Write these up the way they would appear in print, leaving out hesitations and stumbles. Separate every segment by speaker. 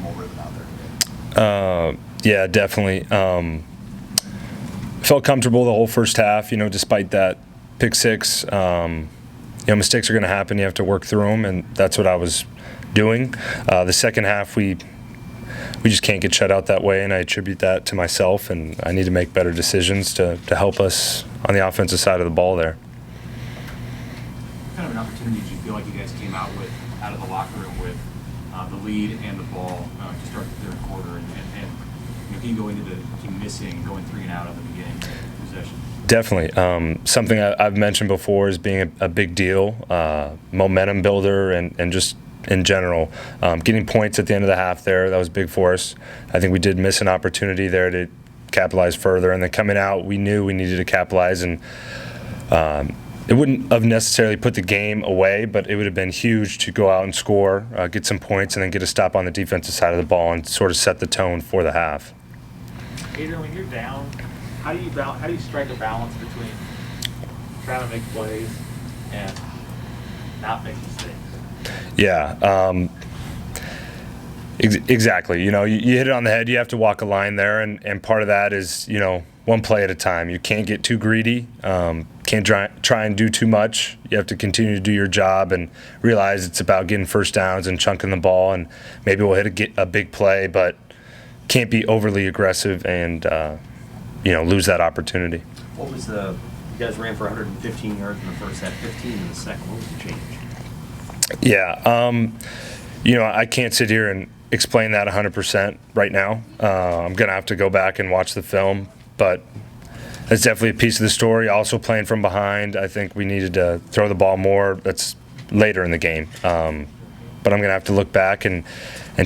Speaker 1: normal rhythm out there?
Speaker 2: Yeah, definitely. Felt comfortable the whole first half, despite that pick six. Mistakes are going to happen. You have to work through them, and that's what I was doing. The second half, we just can't get shut out that way, and I attribute that to myself, and I need to make better decisions to help us on the offensive side of the ball there.
Speaker 1: What kind of an opportunity did you feel like you guys came out of the locker room with the lead and the ball to start the third quarter, and can you go into the team missing, going 3 and out on the beginning possession?
Speaker 2: Definitely. Something I've mentioned before is being a big deal, momentum builder, and just in general. Getting points at the end of the half there, that was big for us. I think we did miss an opportunity there to capitalize further. And then coming out, we knew we needed to capitalize. And it wouldn't have necessarily put the game away, but it would have been huge to go out and score, get some points, and then get a stop on the defensive side of the ball and sort of set the tone for the half.
Speaker 3: Adrian, when you're down, how do you strike a balance between trying to make plays and not make mistakes?
Speaker 2: Yeah, exactly. You hit it on the head. You have to walk a line there, and part of that is, one play at a time. You can't get too greedy. Can't try and do too much. You have to continue to do your job and realize it's about getting first downs and chunking the ball, and maybe we'll hit a big play, but can't be overly aggressive and lose that opportunity.
Speaker 4: What was you guys ran for 115 yards in the first half, 15 in the second. What was the change?
Speaker 2: Yeah, I can't sit here and explain that 100% right now. I'm going to have to go back and watch the film, but that's definitely a piece of the story. Also playing from behind, I think we needed to throw the ball more. That's later in the game. But I'm going to have to look back and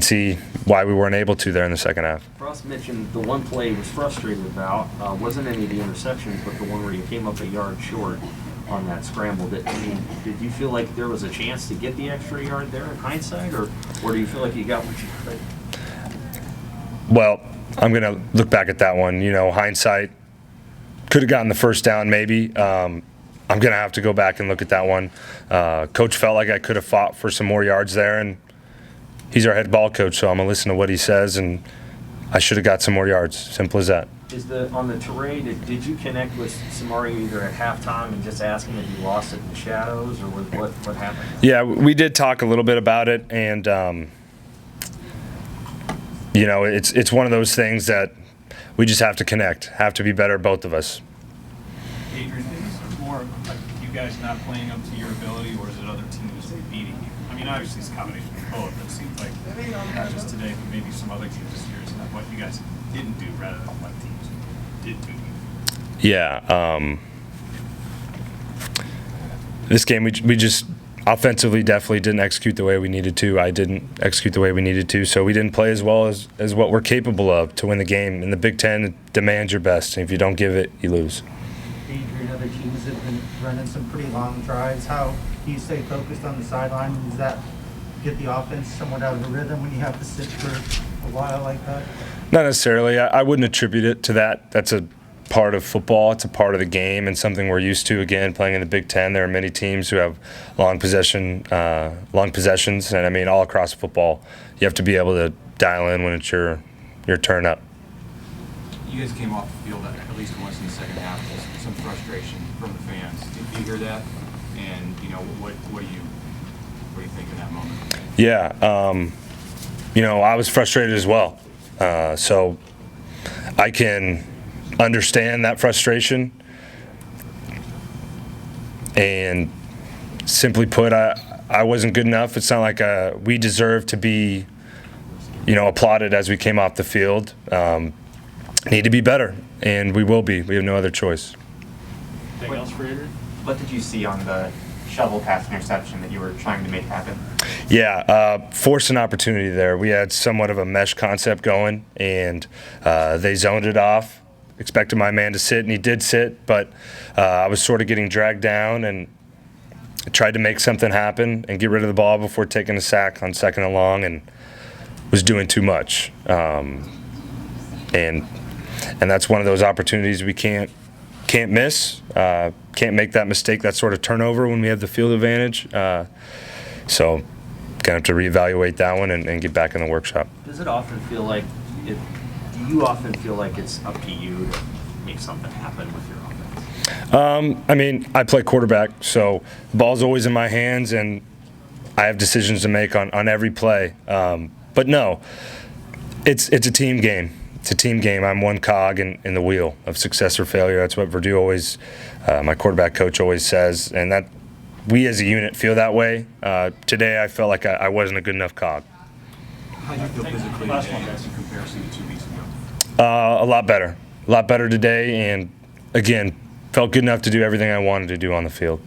Speaker 2: see why we weren't able to there in the second half.
Speaker 4: Frost mentioned the one play he was frustrated about wasn't any of the interceptions, but the one where you came up a yard short on that scramble. Did you feel like there was a chance to get the extra yard there in hindsight, or do you feel like you got what you could?
Speaker 2: Well, I'm going to look back at that one. Hindsight, could have gotten the first down maybe. I'm going to have to go back and look at that one. Coach felt like I could have fought for some more yards there, and he's our head ball coach, so I'm going to listen to what he says, and I should have got some more yards. Simple as that.
Speaker 4: On the terrain, did you connect with Samari either at halftime and just ask him if you lost it in the shadows, or what happened?
Speaker 2: Yeah, we did talk a little bit about it, and it's one of those things that we just have to connect, have to be better, both of us.
Speaker 5: Adrian, is this more like you guys not playing up to your ability, or is it other teams beating you? I mean, obviously it's a combination of both, but it seems like not just today, but maybe some other teams this year is not what you guys didn't do rather than what teams did do.
Speaker 2: Yeah. This game, we just offensively definitely didn't execute the way we needed to. I didn't execute the way we needed to, so we didn't play as well as what we're capable of to win the game. In the Big Ten, it demands your best, and if you don't give it, you lose.
Speaker 6: Adrian, other teams have been running some pretty long drives. How do you stay focused on the sideline? Does that get the offense somewhat out of the rhythm when you have to sit for a while like that?
Speaker 2: Not necessarily. I wouldn't attribute it to that. That's a part of football. It's a part of the game and something we're used to. Again, playing in the Big Ten, there are many teams who have long possessions, and I mean all across football, you have to be able to dial in when it's your turn up.
Speaker 1: You guys came off the field at least once in the second half with some frustration from the fans. Did you hear that? And what do you think in that moment?
Speaker 2: Yeah, I was frustrated as well. So I can understand that frustration, and simply put, I wasn't good enough. It's not like we deserve to be, applauded as we came off the field. Need to be better, and we will be. We have no other choice.
Speaker 3: Anything else for Adrian?
Speaker 7: What did you see on the shovel pass interception that you were trying to make happen?
Speaker 2: Yeah, forced an opportunity there. We had somewhat of a mesh concept going, and they zoned it off. Expected my man to sit, and he did sit, but I was sort of getting dragged down, and I tried to make something happen and get rid of the ball before taking a sack on 2nd and long, and was doing too much. And that's one of those opportunities we can't miss. Can't make that mistake, that sort of turnover when we have the field advantage. So gonna have to reevaluate that one and get back in the workshop.
Speaker 4: Does it often feel like do you often feel like it's up to you to make something happen with your offense?
Speaker 2: I mean, I play quarterback, so the ball's always in my hands, and I have decisions to make on every play. But no, it's a team game. It's a team game. I'm one cog in the wheel of success or failure. That's what Purdue always, my quarterback coach always says, and that we as a unit feel that way. Today, I felt like I wasn't a good enough cog.
Speaker 1: How do you feel physically
Speaker 3: Last one,
Speaker 1: today
Speaker 3: guys.
Speaker 1: in comparison to 2 weeks ago?
Speaker 2: A lot better today, and again, felt good enough to do everything I wanted to do on the field.